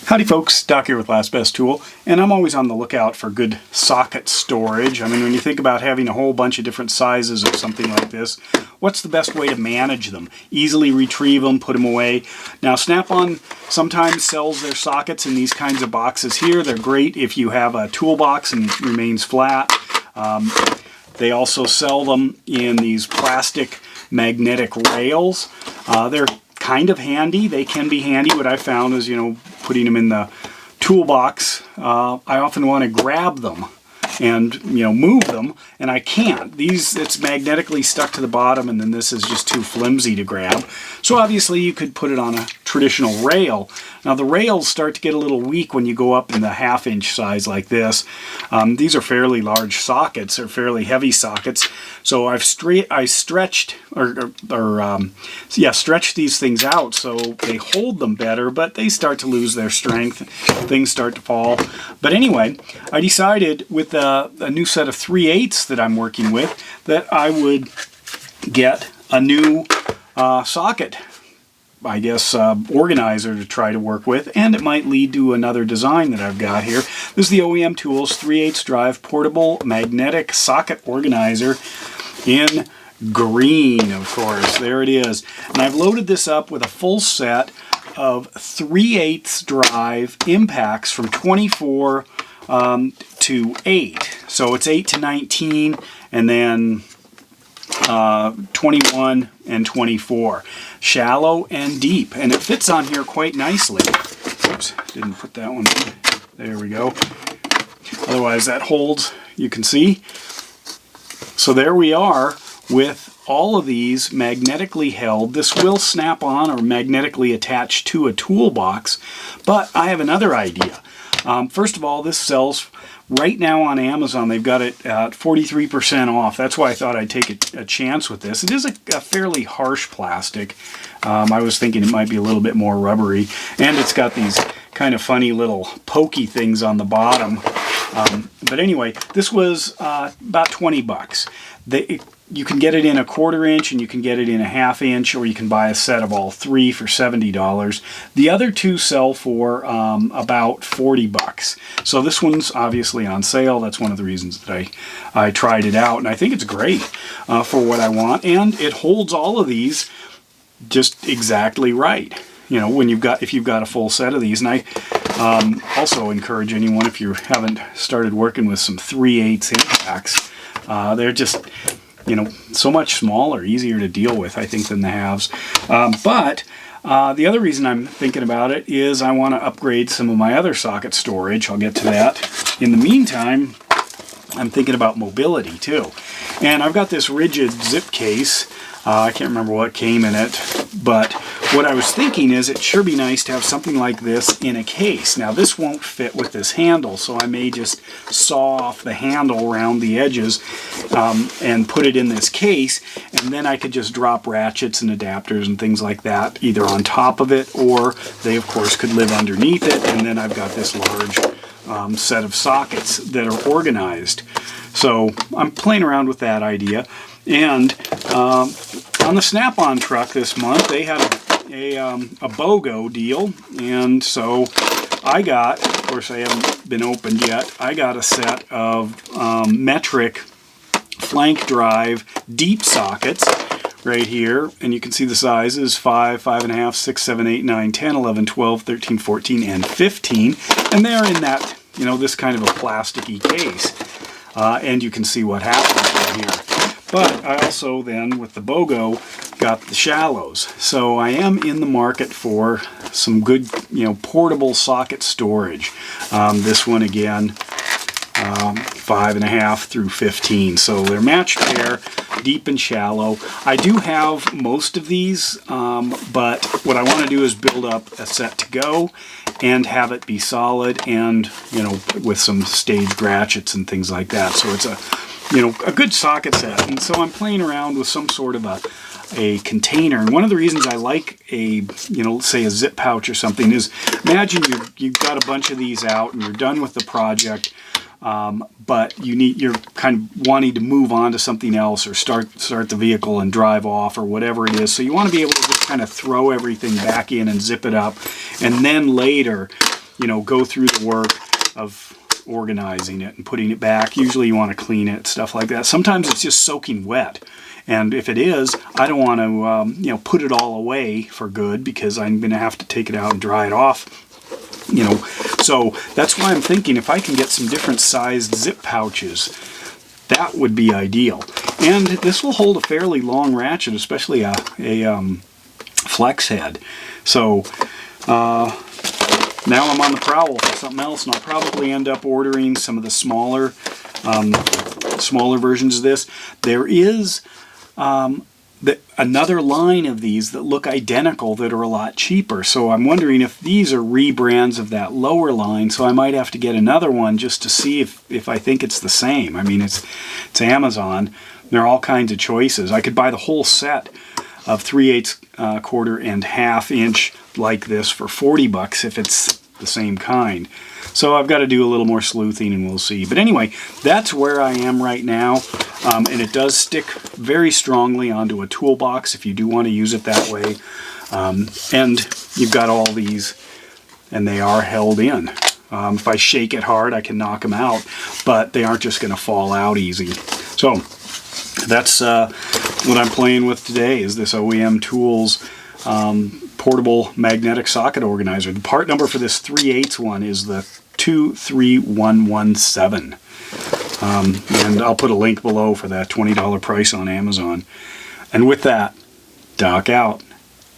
Howdy folks, Doc here with Last Best Tool, and I'm always on the lookout for good socket storage. I mean, when you think about having a whole bunch of different sizes of something like this, what's the best way to manage them? Easily retrieve them, put them away. Now Snap-on sometimes sells their sockets in these kinds of boxes here. They're great if you have a toolbox and it remains flat. They also sell them in these plastic magnetic rails. They're kind of handy. They can be handy. What I found is, putting them in the toolbox, I often want to grab them and, move them, and I can't. It's magnetically stuck to the bottom, and then this is just too flimsy to grab. So obviously you could put it on a traditional rail. Now the rails start to get a little weak when you go up in the 1/2-inch size like this. These are fairly large sockets, or fairly heavy sockets. So I stretched these things out so they hold them better, but they start to lose their strength. Things start to fall. But anyway, I decided with a new set of 3/8 that I'm working with that I would get a new socket, I guess, organizer to try to work with, and it might lead to another design that I've got here. This is the OEM Tools 3/8 drive portable magnetic socket organizer in green, of course. There it is. And I've loaded this up with a full set of 3/8 drive impacts from 24 to 8. So it's 8 to 19, and then 21 and 24. Shallow and deep, and it fits on here quite nicely. Oops, didn't put that one in. There we go. Otherwise that holds, you can see. So there we are with all of these magnetically held. This will snap on or magnetically attach to a toolbox, but I have another idea. First of all, this sells right now on Amazon. They've got it at 43% off. That's why I thought I'd take a chance with this. It is a fairly harsh plastic. I was thinking it might be a little bit more rubbery, and it's got these kind of funny little pokey things on the bottom. But anyway, this was about 20 bucks. You can get it in a 1/4 inch, and you can get it in a 1/2 inch, or you can buy a set of all three for $70. The other two sell for about 40 bucks. So this one's obviously on sale. That's one of the reasons that I tried it out, and I think it's great for what I want, and it holds all of these just exactly right. If you've got a full set of these. And I also encourage anyone, if you haven't started working with some 3/8 impacts, they're just so much smaller, easier to deal with, I think, than the halves. But the other reason I'm thinking about it is I want to upgrade some of my other socket storage. I'll get to that. In the meantime, I'm thinking about mobility too. And I've got this rigid zip case. I can't remember what came in it, but what I was thinking is it sure be nice to have something like this in a case. Now this won't fit with this handle, so I may just saw off the handle around the edges and put it in this case, and then I could just drop ratchets and adapters and things like that either on top of it, or they of course could live underneath it, and then I've got this large set of sockets that are organized. So I'm playing around with that idea. And on the Snap-on truck this month, they had a BOGO deal, and so I got, of course I haven't been opened yet, I got a set of metric flank drive deep sockets right here, and you can see the sizes 5, 5.5, 6, 7, 8, 9, 10, 11, 12, 13, 14, and 15, and they're in that, this kind of a plasticky case, and you can see what happens right here. But I also then, with the BOGO, got the shallows. So I am in the market for some good, portable socket storage. This one again, 5.5 through 15. So they're matched pair, deep and shallow. I do have most of these, but what I want to do is build up a set to go and have it be solid and, with some staged ratchets and things like that. So it's a good socket set. And so I'm playing around with some sort of a container. And one of the reasons I like say a zip pouch or something is, imagine you've got a bunch of these out and you're done with the project, but you're kind of wanting to move on to something else, or start the vehicle and drive off, or whatever it is. So you want to be able to just kind of throw everything back in and zip it up, and then later you know, go through the work of organizing it and putting it back. Usually you want to clean it, stuff like that. Sometimes it's just soaking wet. And if it is, I don't want to, you know, put it all away for good, because I'm going to have to take it out and dry it off, you know. So that's why I'm thinking if I can get some different sized zip pouches, that would be ideal. And this will hold a fairly long ratchet, especially a flex head. So now I'm on the prowl for something else, and I'll probably end up ordering some of the smaller versions of this. There is another line of these that look identical that are a lot cheaper. So I'm wondering if these are rebrands of that lower line, so I might have to get another one just to see if I think it's the same. I mean, it's Amazon. There are all kinds of choices. I could buy the whole set of 3/8, quarter, and ½ inch like this for $40 if it's the same kind. So I've got to do a little more sleuthing, and we'll see. But anyway, that's where I am right now. And it does stick very strongly onto a toolbox if you do want to use it that way. And you've got all these, and they are held in. If I shake it hard, I can knock them out, but they aren't just going to fall out easy. So that's what I'm playing with today, is this OEM Tools portable magnetic socket organizer. The part number for this 3/8 one is the 23117. And I'll put a link below for that $20 price on Amazon. And with that, Doc out.